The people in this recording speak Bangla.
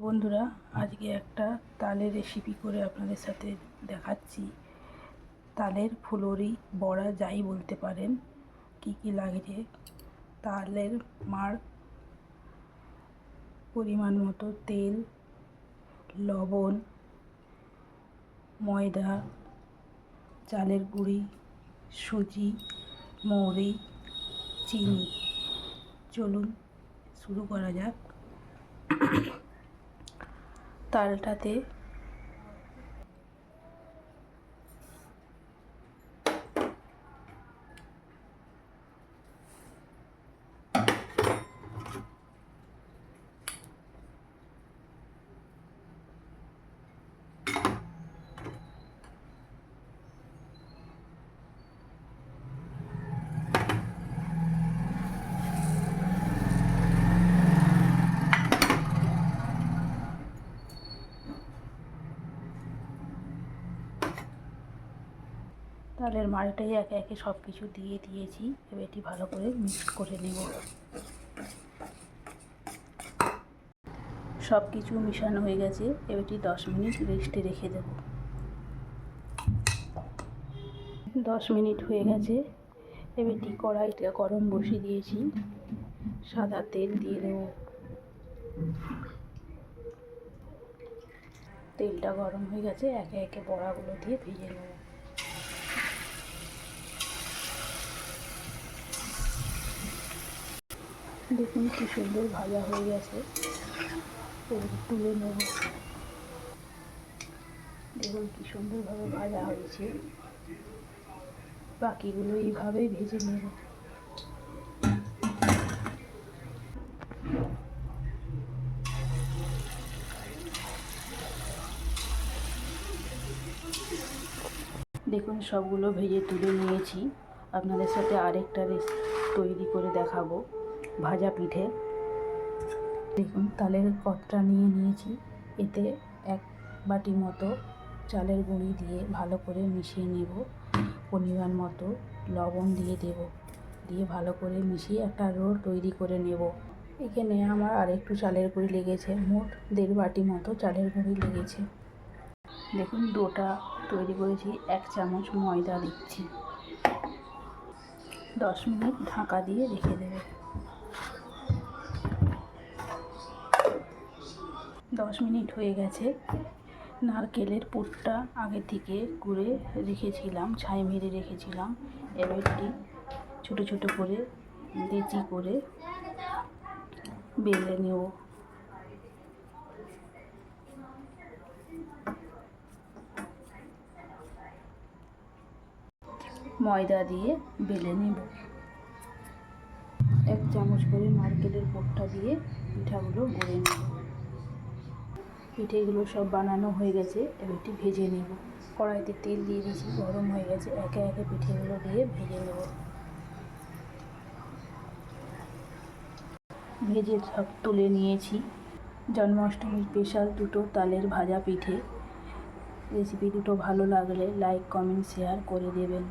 বন্ধুরা, আজকে একটা তালের রেসিপি করে আপনাদের সাথে দেখাচ্ছি। তালের ফুলুরি বড়া যাই বলতে পারেন। কি কি লাগছে: তালের মাড়, পরিমাণ মতো তেল, লবণ, ময়দা, চালের গুঁড়ি, সুজি, মৌরি, চিনি। চলুন শুরু করা যাক। তালটাতে তালের মাড়টাই একে একে সব কিছু দিয়ে দিয়েছি। এবার এটি ভালো করে মিক্স করে নেব। সব কিছু মিশানো হয়ে গেছে। এবারটি 10 মিনিট রেস্টে রেখে দেব। 10 মিনিট হয়ে গেছে। এবারটি কড়াইটা গরম বসিয়ে দিয়েছি। সাদা তেল দিয়ে দেব। তেলটা গরম হয়ে গেছে। একে একে বড়াগুলো দিয়ে ভেজে নেব। দেখুন কি সুন্দর ভাজা হয়ে গেছে। তুলে নেব। দেখুন কি সুন্দরভাবে ভাজা হয়েছে। বাকিগুলো এইভাবেই ভেজে নেব। দেখুন সবগুলো ভেজে তুলে নিয়েছি। আপনাদের সাথে আরেকটা তৈরি করে দেখাবো, ভাজা পিঠে। দেখুন তালের কতটা নিয়ে নিয়েছি। এতে 1 বাটি মতো চালের গুঁড়ি দিয়ে ভালো করে মিশিয়ে নেব। পরিমাণ মতো লবণ দিয়ে দেব। দিয়ে ভালো করে মিশিয়ে একটা রোল তৈরি করে নেব। এখানে আমার আরেকটু চালের গুঁড়ি লেগেছে। মোট 1.5 বাটি মতো চালের গুঁড়ি লেগেছে। দেখুন ডোটা তৈরি করেছি। 1 চামচ ময়দা দিচ্ছি। 10 মিনিট ঢাকা দিয়ে রেখে দেবে। 10 মিনিট হয়ে গেছে। নারকেলের পুরটা আগে থেকে গুঁড়ে রেখেছিলাম, ছাই মেরে রেখেছিলাম। এবারটি ছোটো ছোটো করে লেচি করে বেলে নেব। ময়দা দিয়ে বেলে নেব। 1 চামচ করে নারকেলের পুরটা দিয়ে পিঠাগুলো গড়ে নেব। পিঠেগুলো সব বানানো হয়ে গেছে। এবারটি ভেজে নেব। কড়াইতে তেল দিয়ে দিয়েছি, গরম হয়ে গেছে। একে একে পিঠেগুলো দিয়ে ভেজে নেব। ভেজে সব তুলে নিয়েছি। জন্মাষ্টমীর স্পেশাল দুটো তালের ভাজা পিঠে। রেসিপি দুটো ভালো লাগলে লাইক, কমেন্ট, শেয়ার করে দেবেন।